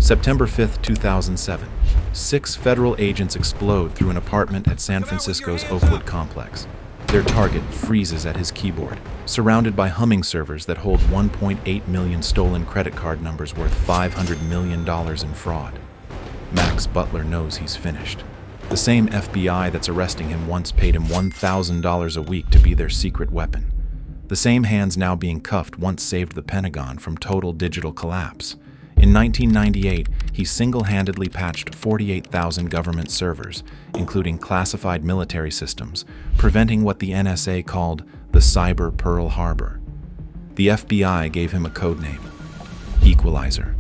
September 5, 2007. 6 federal agents explode through an apartment at San Francisco's Oakwood complex. Their target freezes at his keyboard, surrounded by humming servers that hold 1.8 million stolen credit card numbers worth $500 million in fraud. Max Butler knows he's finished. The same FBI that's arresting him once paid him $1,000 a week to be their secret weapon. The same hands now being cuffed once saved the Pentagon from total digital collapse. In 1998, he single-handedly patched 48,000 government servers, including classified military systems, preventing what the NSA called the Cyber Pearl Harbor. The FBI gave him a codename, Equalizer.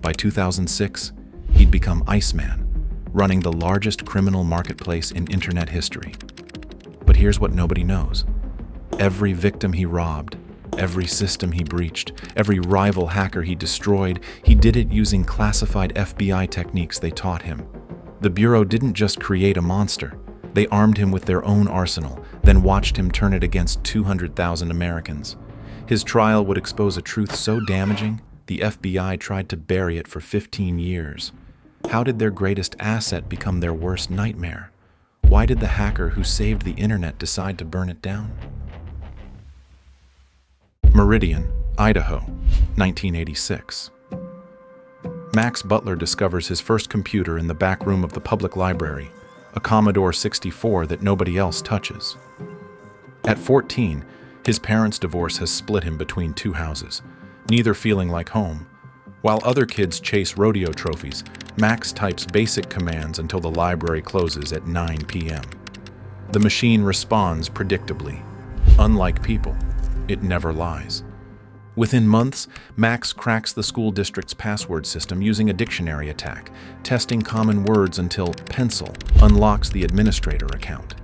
By 2006, he'd become Iceman, running the largest criminal marketplace in internet history. But here's what nobody knows. Every victim he robbed, every system he breached, every rival hacker he destroyed, he did it using classified FBI techniques they taught him. The Bureau didn't just create a monster. They armed him with their own arsenal, then watched him turn it against 200,000 Americans. His trial would expose a truth so damaging, the FBI tried to bury it for 15 years. How did their greatest asset become their worst nightmare? Why did the hacker who saved the internet decide to burn it down? Meridian, Idaho, 1986. Max Butler discovers his first computer in the back room of the public library, a Commodore 64 that nobody else touches. At 14, his parents' divorce has split him between 2 houses, neither feeling like home. While other kids chase rodeo trophies, Max types basic commands until the library closes at 9 p.m. The machine responds predictably. Unlike people, it never lies. Within months, Max cracks the school district's password system using a dictionary attack, testing common words until Pencil unlocks the administrator account.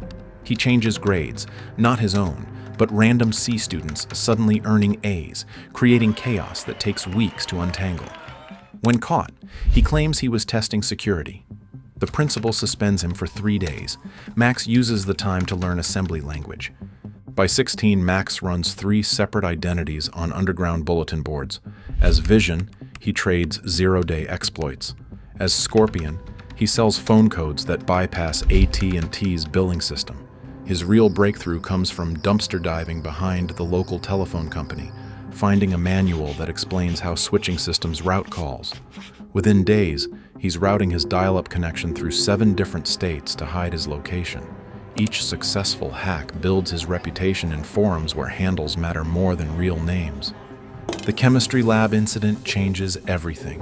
He changes grades, not his own, but random C students suddenly earning A's, creating chaos that takes weeks to untangle. When caught, he claims he was testing security. The principal suspends him for 3 days. Max uses the time to learn assembly language. By 16, Max runs 3 separate identities on underground bulletin boards. As Vision, he trades zero-day exploits. As Scorpion, he sells phone codes that bypass AT&T's billing system. His real breakthrough comes from dumpster diving behind the local telephone company, finding a manual that explains how switching systems route calls. Within days, he's routing his dial-up connection through 7 different states to hide his location. Each successful hack builds his reputation in forums where handles matter more than real names. The chemistry lab incident changes everything.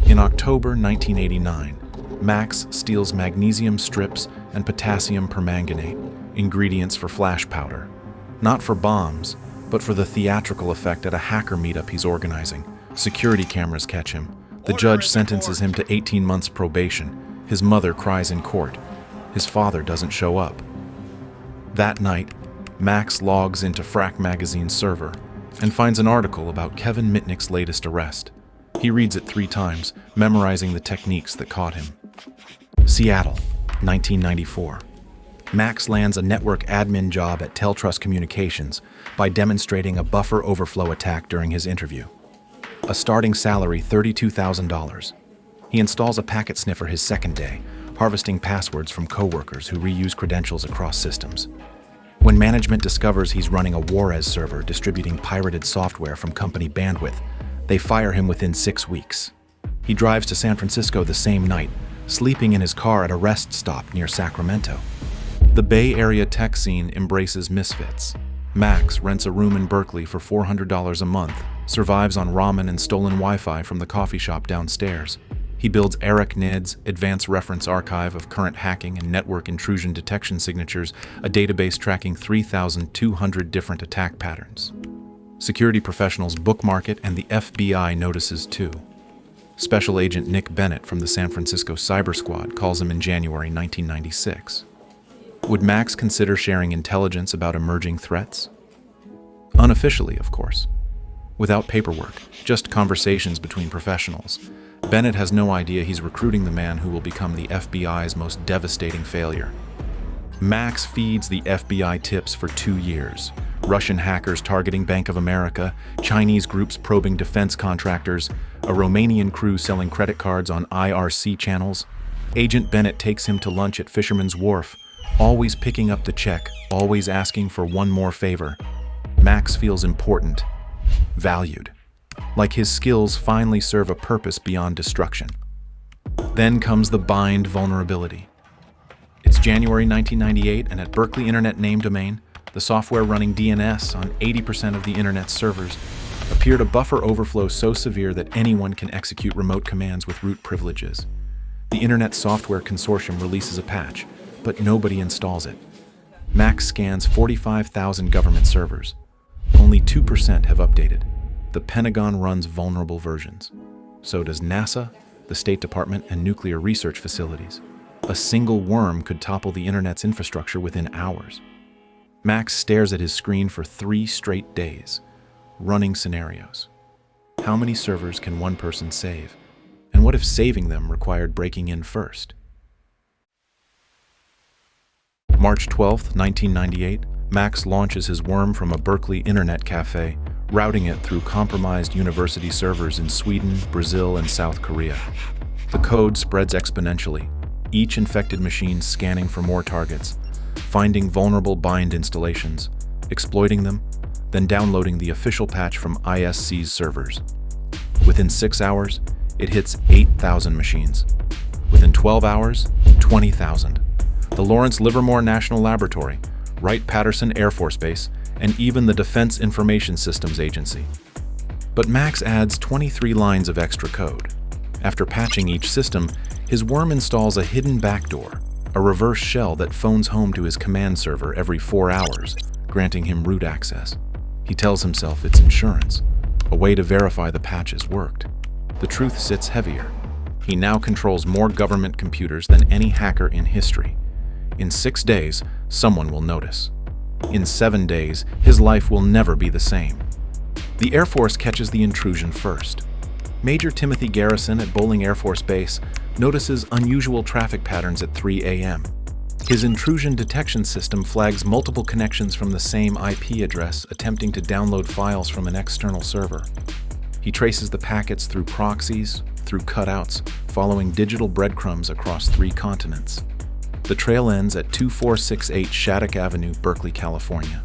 In October 1989, Max steals magnesium strips and potassium permanganate, ingredients for flash powder. Not for bombs, but for the theatrical effect at a hacker meetup he's organizing. Security cameras catch him. The judge sentences him to 18 months probation. His mother cries in court. His father doesn't show up. That night, Max logs into Frack Magazine's server and finds an article about Kevin Mitnick's latest arrest. He reads it 3 times, memorizing the techniques that caught him. Seattle, 1994. Max lands a network admin job at Teltrust Communications by demonstrating a buffer overflow attack during his interview. A starting salary $32,000. He installs a packet sniffer his second day, harvesting passwords from coworkers who reuse credentials across systems. When management discovers he's running a Juarez server distributing pirated software from company bandwidth, they fire him within 6 weeks. He drives to San Francisco the same night, sleeping in his car at a rest stop near Sacramento. The Bay Area tech scene embraces misfits. Max rents a room in Berkeley for $400 a month, survives on ramen and stolen Wi-Fi from the coffee shop downstairs. He builds ARIC-NIDS, Advanced Reference Archive of Current Hacking and Network Intrusion Detection Signatures, a database tracking 3,200 different attack patterns. Security professionals bookmark it, and the FBI notices too. Special Agent Nick Bennett from the San Francisco Cyber Squad calls him in January 1996. Would Max consider sharing intelligence about emerging threats? Unofficially, of course. Without paperwork, just conversations between professionals. Bennett has no idea he's recruiting the man who will become the FBI's most devastating failure. Max feeds the FBI tips for 2 years. Russian hackers targeting Bank of America, Chinese groups probing defense contractors. a Romanian crew selling credit cards on IRC channels. Agent Bennett takes him to lunch at Fisherman's Wharf, always picking up the check, always asking for one more favor. Max feels important, valued, like his skills finally serve a purpose beyond destruction. Then comes the bind vulnerability. It's January 1998, and at Berkeley Internet Name Domain, the software running DNS on 80% of the Internet's servers appeared a buffer overflow so severe that anyone can execute remote commands with root privileges. The Internet Software Consortium releases a patch, but nobody installs it. Max scans 45,000 government servers. Only 2% have updated. The Pentagon runs vulnerable versions. So does NASA, the State Department, and nuclear research facilities. A single worm could topple the Internet's infrastructure within hours. Max stares at his screen for 3 straight days, running scenarios. How many servers can one person save? And what if saving them required breaking in first? March 12, 1998, Max launches his worm from a Berkeley internet cafe, routing it through compromised university servers in Sweden, Brazil, and South Korea. The code spreads exponentially, each infected machine scanning for more targets, finding vulnerable bind installations, exploiting them, then downloading the official patch from ISC's servers. Within 6 hours, it hits 8,000 machines. Within 12 hours, 20,000. The Lawrence Livermore National Laboratory, Wright-Patterson Air Force Base, and even the Defense Information Systems Agency. But Max adds 23 lines of extra code. After patching each system, his worm installs a hidden backdoor, a reverse shell that phones home to his command server every 4 hours, granting him root access. He tells himself it's insurance, a way to verify the patches worked. The truth sits heavier. He now controls more government computers than any hacker in history. In 6 days, someone will notice. In 7 days, his life will never be the same. The Air Force catches the intrusion first. Major Timothy Garrison at Bolling Air Force Base notices unusual traffic patterns at 3 a.m. His intrusion detection system flags multiple connections from the same IP address attempting to download files from an external server. He traces the packets through proxies, through cutouts, following digital breadcrumbs across 3 continents. The trail ends at 2468 Shattuck Avenue, Berkeley, California.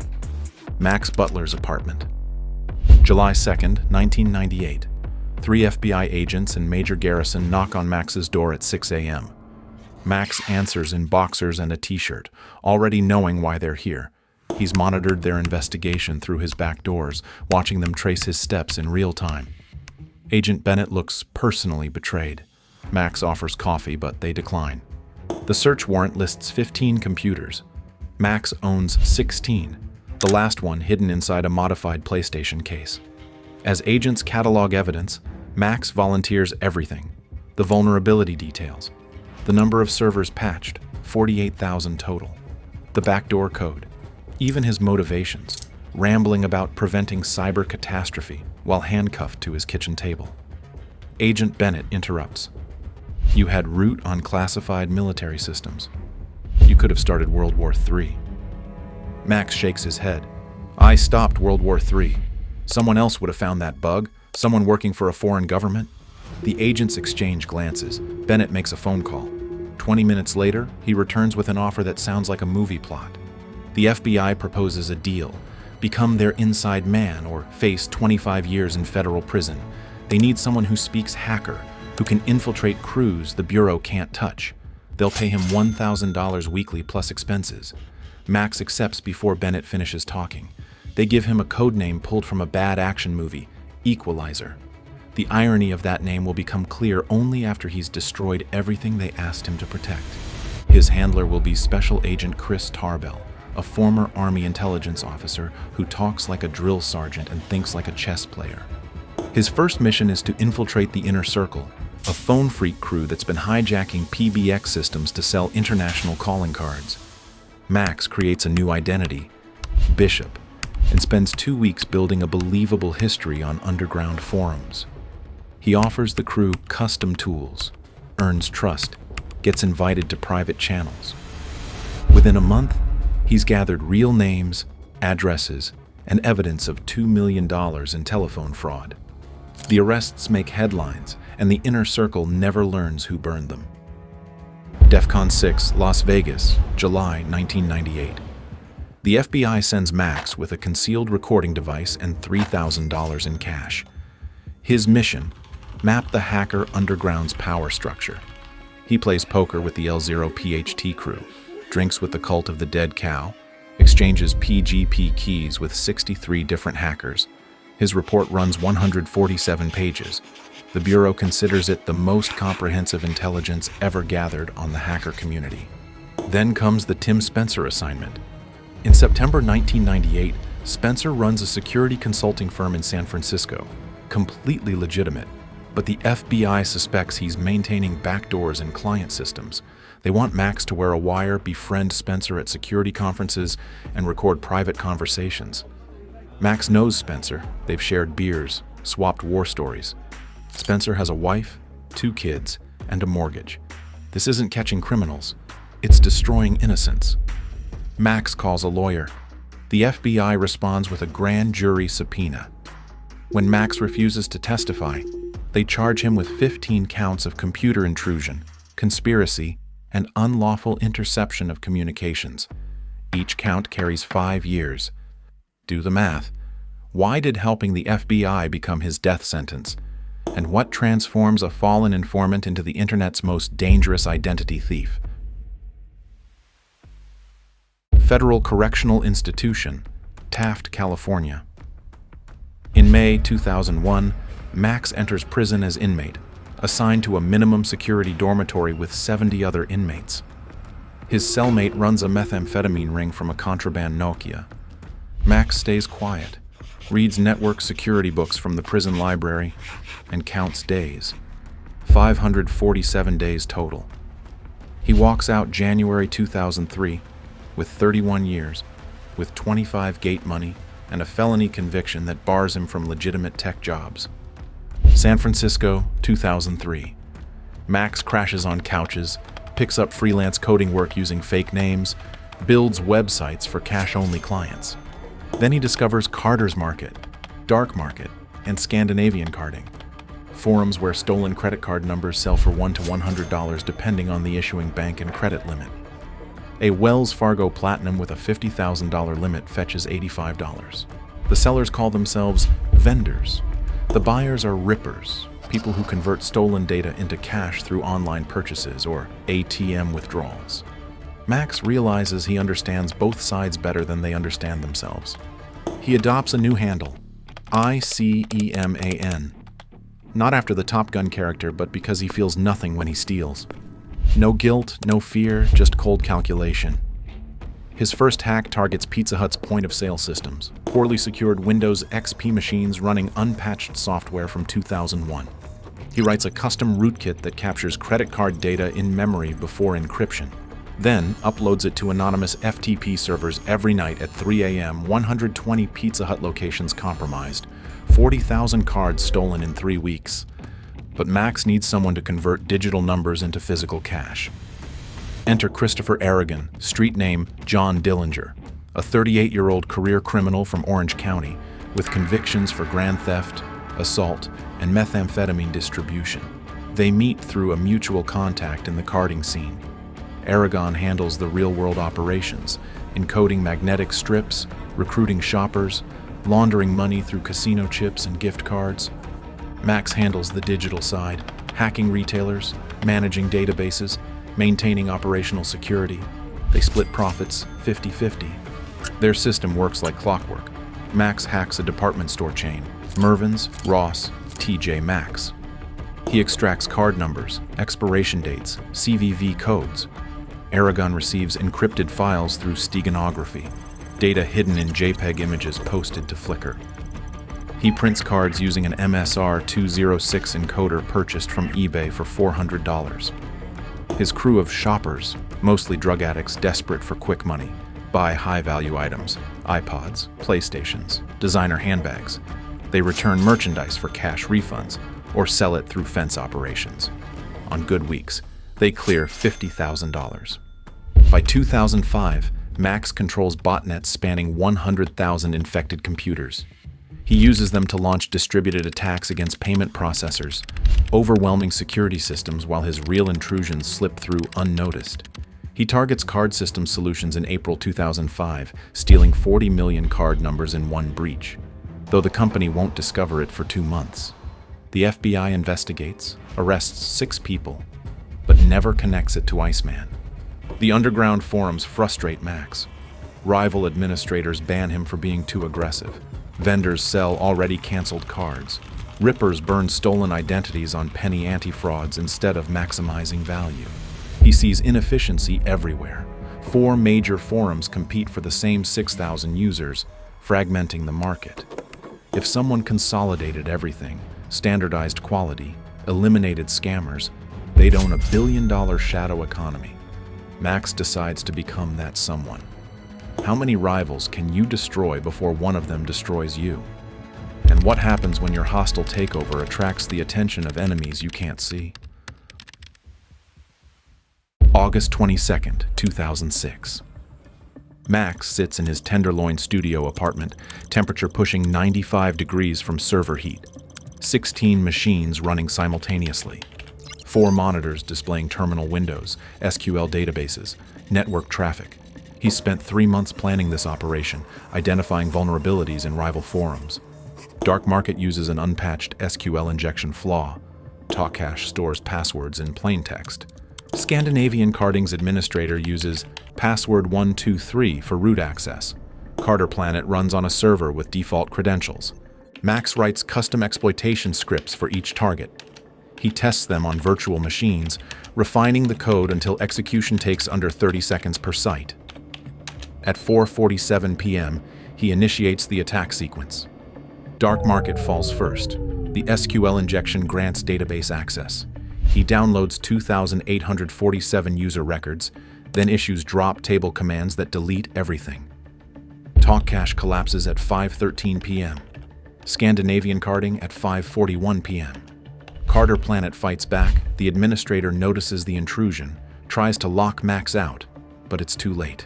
Max Butler's apartment. July 2nd, 1998. 3 FBI agents and Major Garrison knock on Max's door at 6 a.m. Max answers in boxers and a t-shirt, already knowing why they're here. He's monitored their investigation through his back doors, watching them trace his steps in real time. Agent Bennett looks personally betrayed. Max offers coffee, but they decline. The search warrant lists 15 computers. Max owns 16, the last one hidden inside a modified PlayStation case. As agents catalog evidence, Max volunteers everything: the vulnerability details, the number of servers patched, 48,000 total, the backdoor code, even his motivations, rambling about preventing cyber-catastrophe while handcuffed to his kitchen table. Agent Bennett interrupts. You had root on classified military systems. You could have started World War III. Max shakes his head. I stopped World War III. Someone else would have found that bug, someone working for a foreign government. The agents exchange glances. Bennett makes a phone call. 20 minutes later, he returns with an offer that sounds like a movie plot. The FBI proposes a deal: become their inside man or face 25 years in federal prison. They need someone who speaks hacker, who can infiltrate crews the Bureau can't touch. They'll pay him $1,000 weekly plus expenses. Max accepts before Bennett finishes talking. They give him a code name pulled from a bad action movie, Equalizer. The irony of that name will become clear only after he's destroyed everything they asked him to protect. His handler will be Special Agent Chris Tarbell, a former Army intelligence officer who talks like a drill sergeant and thinks like a chess player. His first mission is to infiltrate the Inner Circle, a phone freak crew that's been hijacking PBX systems to sell international calling cards. Max creates a new identity, Bishop, and spends 2 weeks building a believable history on underground forums. He offers the crew custom tools, earns trust, gets invited to private channels. Within a month, he's gathered real names, addresses, and evidence of $2 million in telephone fraud. The arrests make headlines, and the inner circle never learns who burned them. DEFCON 6, Las Vegas, July 1998. The FBI sends Max with a concealed recording device and $3,000 in cash. His mission: map the hacker underground's power structure. He plays poker with the L0PHT crew, drinks with the cult of the dead cow, exchanges PGP keys with 63 different hackers. His report runs 147 pages. The Bureau considers it the most comprehensive intelligence ever gathered on the hacker community. Then comes the Tim Spencer assignment. In September 1998, Spencer runs a security consulting firm in San Francisco, completely legitimate, but the FBI suspects he's maintaining backdoors in client systems. They want Max to wear a wire, befriend Spencer at security conferences, and record private conversations. Max knows Spencer. They've shared beers, swapped war stories. Spencer has a wife, 2 kids, and a mortgage. This isn't catching criminals. It's destroying innocence. Max calls a lawyer. The FBI responds with a grand jury subpoena. When Max refuses to testify, they charge him with 15 counts of computer intrusion, conspiracy, and unlawful interception of communications. Each count carries 5 years. Do the math. Why did helping the FBI become his death sentence? And what transforms a fallen informant into the internet's most dangerous identity thief? Federal Correctional Institution, Taft, California. In May 2001, Max enters prison as inmate, assigned to a minimum security dormitory with 70 other inmates. His cellmate runs a methamphetamine ring from a contraband Nokia. Max stays quiet, reads network security books from the prison library, and counts days. 547 days total. He walks out January 2003 with 31 years, with 25 gate money and a felony conviction that bars him from legitimate tech jobs. San Francisco, 2003. Max crashes on couches, picks up freelance coding work using fake names, builds websites for cash-only clients. Then he discovers Carter's Market, Dark Market, and Scandinavian carding, forums where stolen credit card numbers sell for $1 to $100 depending on the issuing bank and credit limit. A Wells Fargo Platinum with a $50,000 limit fetches $85. The sellers call themselves vendors. The buyers are rippers, people who convert stolen data into cash through online purchases or ATM withdrawals. Max realizes he understands both sides better than they understand themselves. He adopts a new handle, ICEMAN. Not after the Top Gun character, but because he feels nothing when he steals. No guilt, no fear, just cold calculation. His first hack targets Pizza Hut's point-of-sale systems, poorly secured Windows XP machines running unpatched software from 2001. He writes a custom rootkit that captures credit card data in memory before encryption, then uploads it to anonymous FTP servers every night at 3 a.m., 120 Pizza Hut locations compromised, 40,000 cards stolen in 3 weeks. But Max needs someone to convert digital numbers into physical cash. Enter Christopher Aragon, street name John Dillinger, a 38-year-old career criminal from Orange County with convictions for grand theft, assault, and methamphetamine distribution. They meet through a mutual contact in the carding scene. Aragon handles the real-world operations, encoding magnetic strips, recruiting shoppers, laundering money through casino chips and gift cards. Max handles the digital side, hacking retailers, managing databases, maintaining operational security. They split profits 50-50. Their system works like clockwork. Max hacks a department store chain, Mervyn's, Ross, TJ Maxx. He extracts card numbers, expiration dates, CVV codes. Aragon receives encrypted files through steganography, data hidden in JPEG images posted to Flickr. He prints cards using an MSR206 encoder purchased from eBay for $400. His crew of shoppers, mostly drug addicts desperate for quick money, buy high-value items, iPods, PlayStations, designer handbags. They return merchandise for cash refunds or sell it through fence operations. On good weeks, they clear $50,000. By 2005, Max controls botnets spanning 100,000 infected computers. He uses them to launch distributed attacks against payment processors, overwhelming security systems while his real intrusions slip through unnoticed. He targets card system solutions in April 2005, stealing 40 million card numbers in one breach, though the company won't discover it for 2 months. The FBI investigates, arrests 6 people, but never connects it to Iceman. The underground forums frustrate Max. Rival administrators ban him for being too aggressive. Vendors sell already canceled cards. Rippers burn stolen identities on penny anti-frauds instead of maximizing value. He sees inefficiency everywhere. 4 major forums compete for the same 6,000 users, fragmenting the market. If someone consolidated everything, standardized quality, eliminated scammers, they'd own $1 billion shadow economy. Max decides to become that someone. How many rivals can you destroy before one of them destroys you? And what happens when your hostile takeover attracts the attention of enemies you can't see? August 22nd, 2006. Max sits in his Tenderloin studio apartment, temperature pushing 95 degrees from server heat. 16 machines running simultaneously. 4 monitors displaying terminal windows, SQL databases, network traffic. He's spent 3 months planning this operation, identifying vulnerabilities in rival forums. Dark Market uses an unpatched SQL injection flaw. Talkcash stores passwords in plain text. Scandinavian Carding's administrator uses password 123 for root access. Carter Planet runs on a server with default credentials. Max writes custom exploitation scripts for each target. He tests them on virtual machines, refining the code until execution takes under 30 seconds per site. At 4:47 p.m., he initiates the attack sequence. Dark Market falls first. The SQL injection grants database access. He downloads 2,847 user records, then issues drop table commands that delete everything. Talkcash collapses at 5:13 p.m. Scandinavian Carding at 5:41 p.m. Carter Planet fights back. The administrator notices the intrusion, tries to lock Max out, but it's too late.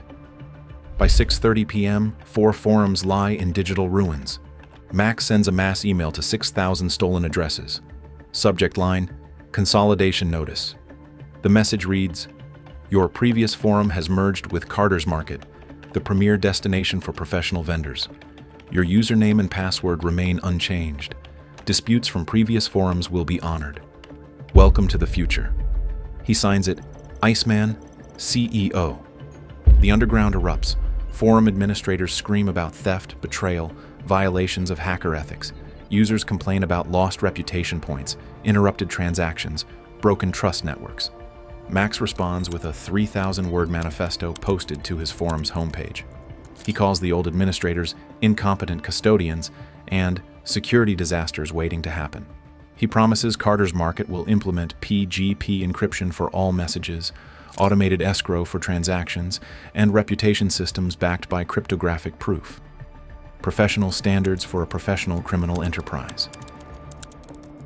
By 6:30 p.m., 4 forums lie in digital ruins. Max sends a mass email to 6,000 stolen addresses. Subject line, Consolidation Notice. The message reads, "Your previous forum has merged with Carter's Market, the premier destination for professional vendors. Your username and password remain unchanged. Disputes from previous forums will be honored. Welcome to the future." He signs it, Iceman, CEO. The underground erupts. Forum administrators scream about theft, betrayal, violations of hacker ethics. Users complain about lost reputation points, interrupted transactions, broken trust networks. Max responds with a 3,000-word manifesto posted to his forum's homepage. He calls the old administrators incompetent custodians and security disasters waiting to happen. He promises Carter's Market will implement PGP encryption for all messages, automated escrow for transactions, and reputation systems backed by cryptographic proof. Professional standards for a professional criminal enterprise.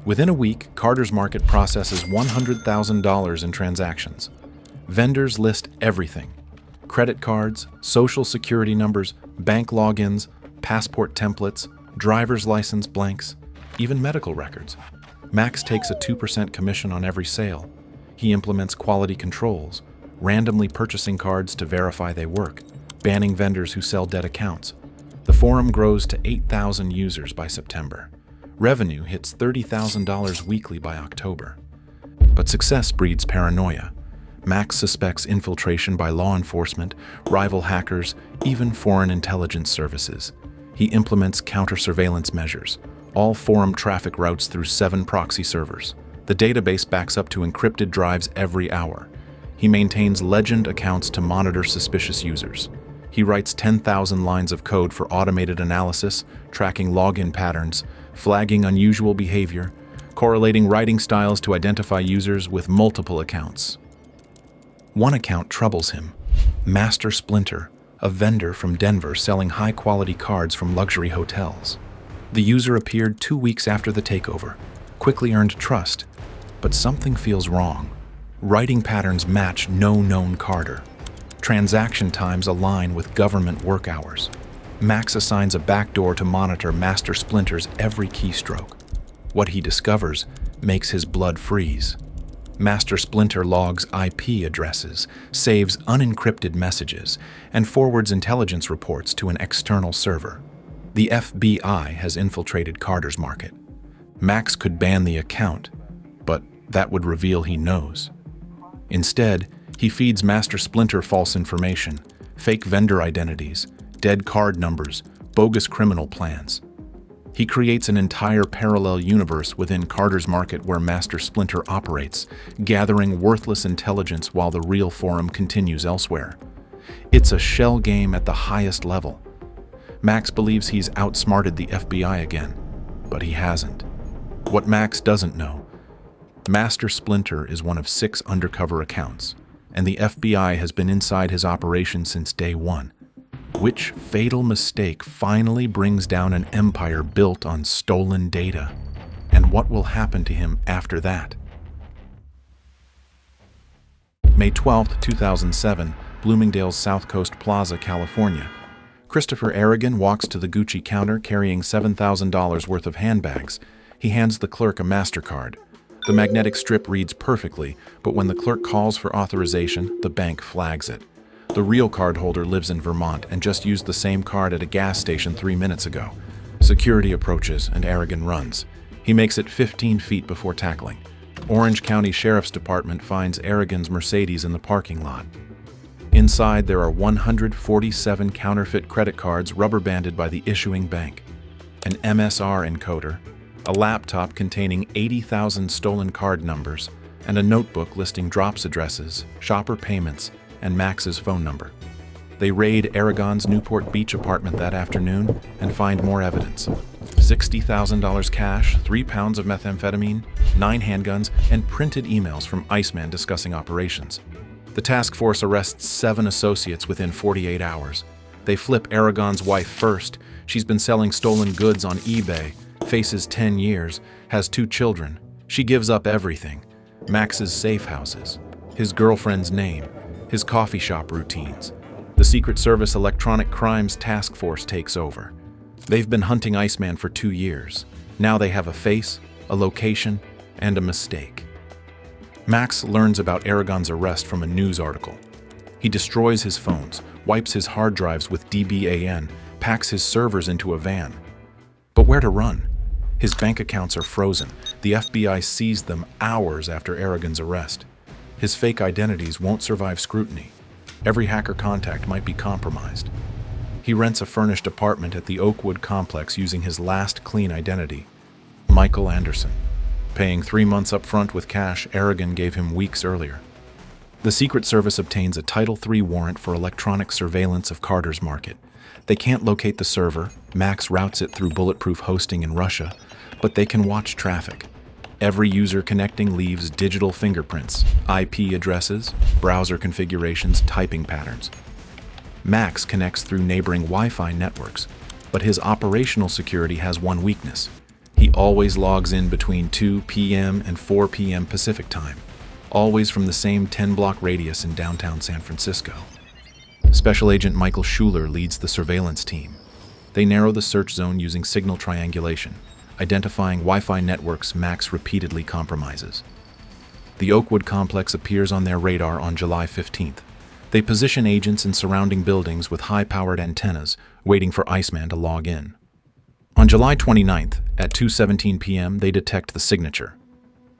Within a week, Carter's Market processes $100,000 in transactions. Vendors list everything: credit cards, social security numbers, bank logins, passport templates, driver's license blanks, even medical records. Max takes a 2% commission on every sale. He implements quality controls, randomly purchasing cards to verify they work, banning vendors who sell dead accounts. The forum grows to 8,000 users by September. Revenue hits $30,000 weekly by October. But success breeds paranoia. Max suspects infiltration by law enforcement, rival hackers, even foreign intelligence services. He implements counter-surveillance measures, all forum traffic routes through 7 proxy servers. The database backs up to encrypted drives every hour. He maintains legend accounts to monitor suspicious users. He writes 10,000 lines of code for automated analysis, tracking login patterns, flagging unusual behavior, correlating writing styles to identify users with multiple accounts. One account troubles him: Master Splinter, a vendor from Denver selling high-quality cards from luxury hotels. The user appeared 2 weeks after the takeover, quickly earned trust, but something feels wrong. Writing patterns match no known Carter. Transaction times align with government work hours. Max assigns a backdoor to monitor Master Splinter's every keystroke. What he discovers makes his blood freeze. Master Splinter logs IP addresses, saves unencrypted messages, and forwards intelligence reports to an external server. The FBI has infiltrated Carter's market. Max could ban the account, but that would reveal he knows. Instead, he feeds Master Splinter false information, fake vendor identities, dead card numbers, bogus criminal plans. He creates an entire parallel universe within Carter's market where Master Splinter operates, gathering worthless intelligence while the real forum continues elsewhere. It's a shell game at the highest level. Max believes he's outsmarted the FBI again, but he hasn't. What Max doesn't know: Master Splinter is one of 6 undercover accounts, and the FBI has been inside his operation since day one. Which fatal mistake finally brings down an empire built on stolen data? And what will happen to him after that? May 12, 2007, Bloomingdale's South Coast Plaza, California. Christopher Aragon walks to the Gucci counter carrying $7,000 worth of handbags. He hands the clerk a MasterCard. The magnetic strip reads perfectly, but when the clerk calls for authorization, the bank flags it. The real cardholder lives in Vermont and just used the same card at a gas station 3 minutes ago. Security approaches and Aragon runs. He makes it 15 feet before tackling. Orange County Sheriff's Department finds Aragon's Mercedes in the parking lot. Inside, there are 147 counterfeit credit cards rubber-banded by the issuing bank, an MSR encoder, a laptop containing 80,000 stolen card numbers, and a notebook listing drops addresses, shopper payments, and Max's phone number. They raid Aragon's Newport Beach apartment that afternoon and find more evidence. $60,000 cash, 3 pounds of methamphetamine, 9 handguns, and printed emails from Iceman discussing operations. The task force arrests 7 associates within 48 hours. They flip Aragon's wife first. She's been selling stolen goods on eBay, faces 10 years, has 2 children. She gives up everything: Max's safe houses, his girlfriend's name, his coffee shop routines. The Secret Service Electronic Crimes Task Force takes over. They've been hunting Iceman for 2 years. Now they have a face, a location, and a mistake. Max learns about Aragon's arrest from a news article. He destroys his phones, wipes his hard drives with DBAN, packs his servers into a van. But where to run? His bank accounts are frozen. The FBI seized them hours after Aragon's arrest. His fake identities won't survive scrutiny. Every hacker contact might be compromised. He rents a furnished apartment at the Oakwood complex using his last clean identity, Michael Anderson, paying 3 months up front with cash Aragon gave him weeks earlier. The Secret Service obtains a Title III warrant for electronic surveillance of Carter's market. They can't locate the server. Max routes it through bulletproof hosting in Russia, but they can watch traffic. Every user connecting leaves digital fingerprints, IP addresses, browser configurations, typing patterns. Max connects through neighboring Wi-Fi networks, but his operational security has one weakness. He always logs in between 2 p.m. and 4 p.m. Pacific time, always from the same 10-block radius in downtown San Francisco. Special Agent Michael Schuler leads the surveillance team. They narrow the search zone using signal triangulation, identifying Wi-Fi networks Max repeatedly compromises. The Oakwood complex appears on their radar on July 15th. They position agents in surrounding buildings with high-powered antennas, waiting for Iceman to log in. On July 29th, at 2:17 p.m., they detect the signature.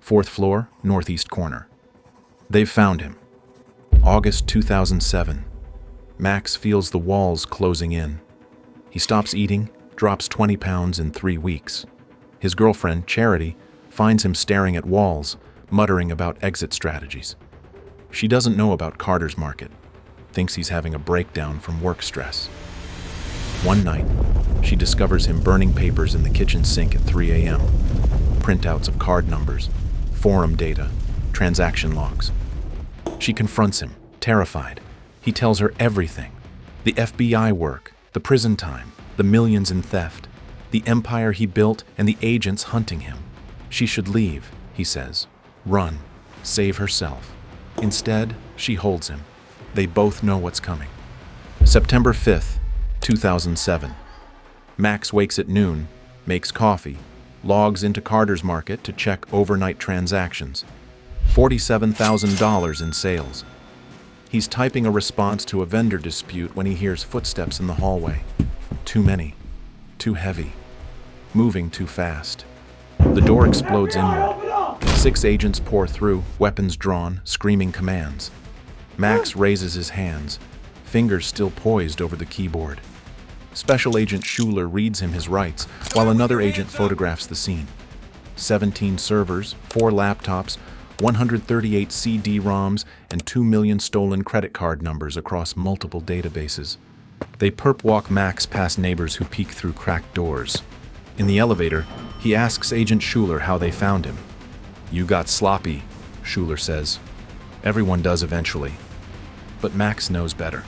4th floor, northeast corner. They've found him. August 2007. Max feels the walls closing in. He stops eating, drops 20 pounds in 3 weeks. His girlfriend, Charity, finds him staring at walls, muttering about exit strategies. She doesn't know about Carter's market, thinks he's having a breakdown from work stress. One night, she discovers him burning papers in the kitchen sink at 3 a.m. Printouts of card numbers, forum data, transaction logs. She confronts him, terrified. He tells her everything: the FBI work, the prison time, the millions in theft, the empire he built, and the agents hunting him. She should leave, he says. Run. Save herself. Instead, she holds him. They both know what's coming. September 5th. 2007. Max wakes at noon, makes coffee, logs into Carter's Market to check overnight transactions. $47,000 in sales. He's typing a response to a vendor dispute when he hears footsteps in the hallway. Too many. Too heavy. Moving too fast. The door explodes inward. 6 agents pour through, weapons drawn, screaming commands. Max raises his hands, fingers still poised over the keyboard. Special Agent Schuler reads him his rights, while another agent photographs the scene. 17 servers, 4 laptops, 138 CD-ROMs, and 2 million stolen credit card numbers across multiple databases. They perp-walk Max past neighbors who peek through cracked doors. In the elevator, he asks Agent Schuler how they found him. "You got sloppy," Schuler says. Everyone does eventually. But Max knows better.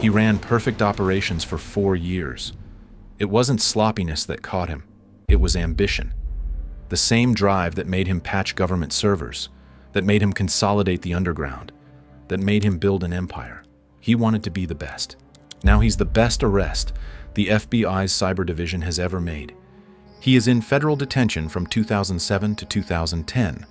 He ran perfect operations for 4 years. It wasn't sloppiness that caught him. It was ambition. The same drive that made him patch government servers, that made him consolidate the underground, that made him build an empire. He wanted to be the best. Now he's the best arrest the FBI's cyber division has ever made. He is in federal detention from 2007 to 2010.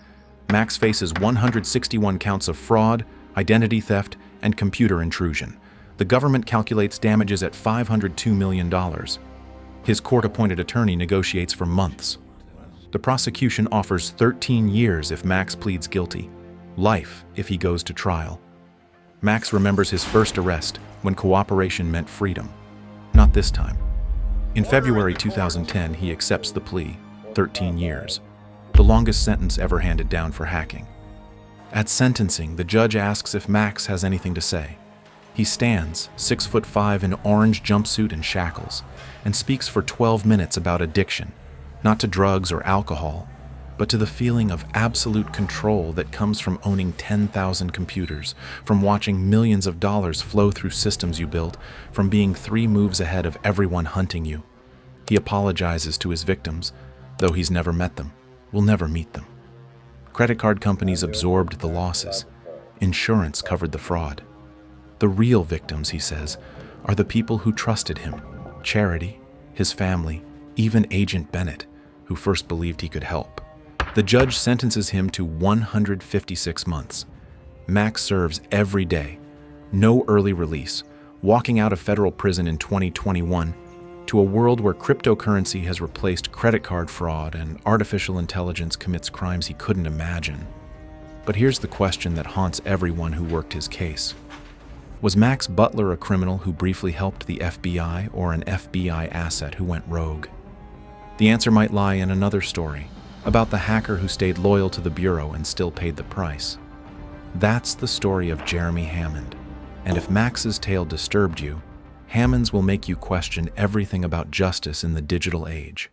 Max faces 161 counts of fraud, identity theft, and computer intrusion. The government calculates damages at $502 million. His court-appointed attorney negotiates for months. The prosecution offers 13 years if Max pleads guilty, life if he goes to trial. Max remembers his first arrest when cooperation meant freedom. Not this time. In February 2010, he accepts the plea, 13 years, the longest sentence ever handed down for hacking. At sentencing, the judge asks if Max has anything to say. He stands, 6'5" in orange jumpsuit and shackles, and speaks for 12 minutes about addiction, not to drugs or alcohol, but to the feeling of absolute control that comes from owning 10,000 computers, from watching millions of dollars flow through systems you built, from being 3 moves ahead of everyone hunting you. He apologizes to his victims, though he's never met them, will never meet them. Credit card companies absorbed the losses. Insurance covered the fraud. The real victims, he says, are the people who trusted him, Charity, his family, even Agent Bennett, who first believed he could help. The judge sentences him to 156 months. Max serves every day, no early release, walking out of federal prison in 2021 to a world where cryptocurrency has replaced credit card fraud and artificial intelligence commits crimes he couldn't imagine. But here's the question that haunts everyone who worked his case. Was Max Butler a criminal who briefly helped the FBI or an FBI asset who went rogue? The answer might lie in another story, about the hacker who stayed loyal to the Bureau and still paid the price. That's the story of Jeremy Hammond. And if Max's tale disturbed you, Hammond's will make you question everything about justice in the digital age.